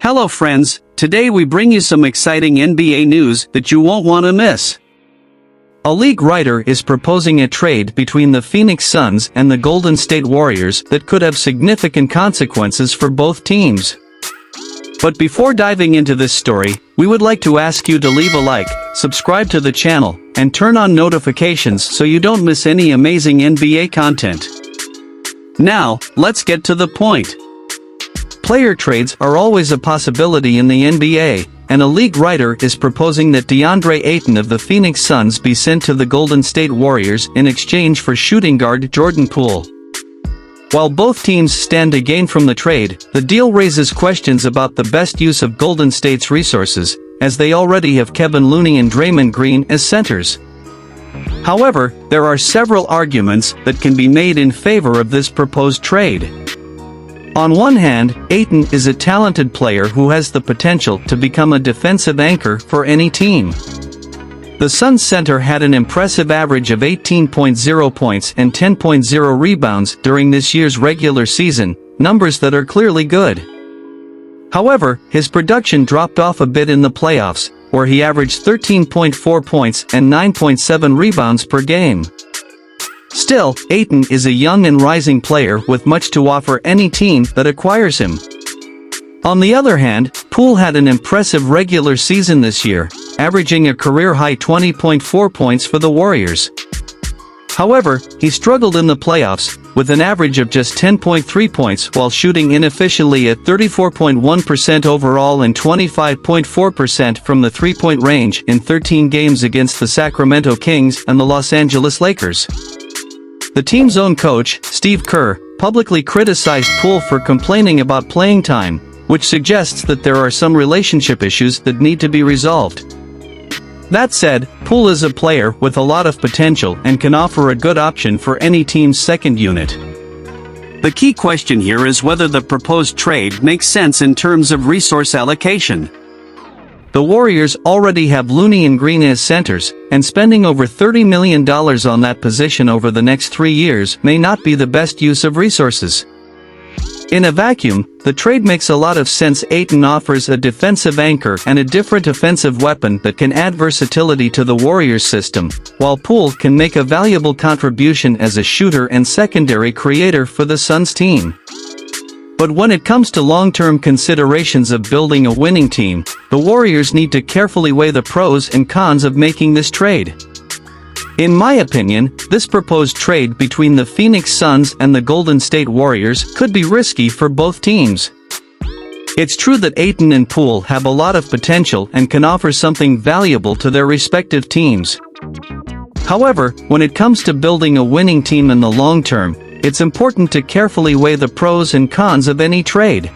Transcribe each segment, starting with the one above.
Hello friends, today we bring you some exciting NBA news that you won't want to miss. A league writer is proposing a trade between the Phoenix Suns and the Golden State Warriors that could have significant consequences for both teams. But before diving into this story, we would like to ask you to leave a like, subscribe to the channel, and turn on notifications so you don't miss any amazing NBA content. Now, let's get to the point. Player trades are always a possibility in the NBA, and a league writer is proposing that Deandre Ayton of the Phoenix Suns be sent to the Golden State Warriors in exchange for shooting guard Jordan Poole. While both teams stand to gain from the trade, the deal raises questions about the best use of Golden State's resources, as they already have Kevin Looney and Draymond Green as centers. However, there are several arguments that can be made in favor of this proposed trade. On one hand, Ayton is a talented player who has the potential to become a defensive anchor for any team. The Suns center had an impressive average of 18.0 points and 10.0 rebounds during this year's regular season, numbers that are clearly good. However, his production dropped off a bit in the playoffs, where he averaged 13.4 points and 9.7 rebounds per game. Still, Ayton is a young and rising player with much to offer any team that acquires him. On the other hand, Poole had an impressive regular season this year, averaging a career-high 20.4 points for the Warriors. However, he struggled in the playoffs, with an average of just 10.3 points while shooting inefficiently at 34.1% overall and 25.4% from the three-point range in 13 games against the Sacramento Kings and the Los Angeles Lakers. The team's own coach, Steve Kerr, publicly criticized Poole for complaining about playing time, which suggests that there are some relationship issues that need to be resolved. That said, Poole is a player with a lot of potential and can offer a good option for any team's second unit. The key question here is whether the proposed trade makes sense in terms of resource allocation. The Warriors already have Looney and Green as centers, and spending over $30 million on that position over the next 3 years may not be the best use of resources. In a vacuum, the trade makes a lot of sense. Ayton offers a defensive anchor and a different offensive weapon that can add versatility to the Warriors system, while Poole can make a valuable contribution as a shooter and secondary creator for the Suns team. But when it comes to long-term considerations of building a winning team, the Warriors need to carefully weigh the pros and cons of making this trade. In my opinion, this proposed trade between the Phoenix Suns and the Golden State Warriors could be risky for both teams. It's true that Ayton and Poole have a lot of potential and can offer something valuable to their respective teams. However, when it comes to building a winning team in the long term, it's important to carefully weigh the pros and cons of any trade.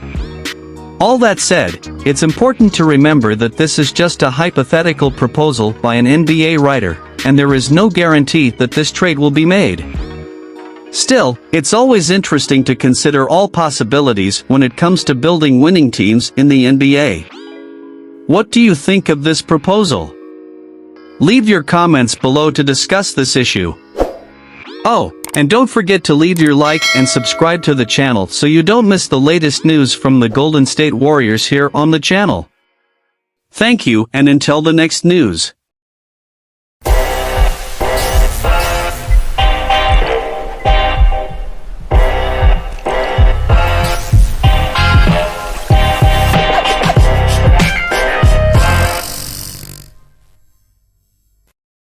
All that said, it's important to remember that this is just a hypothetical proposal by an NBA writer, and there is no guarantee that this trade will be made. Still, it's always interesting to consider all possibilities when it comes to building winning teams in the NBA. What do you think of this proposal? Leave your comments below to discuss this issue. Oh, and don't forget to leave your like and subscribe to the channel so you don't miss the latest news from the Golden State Warriors here on the channel. Thank you, and until the next news.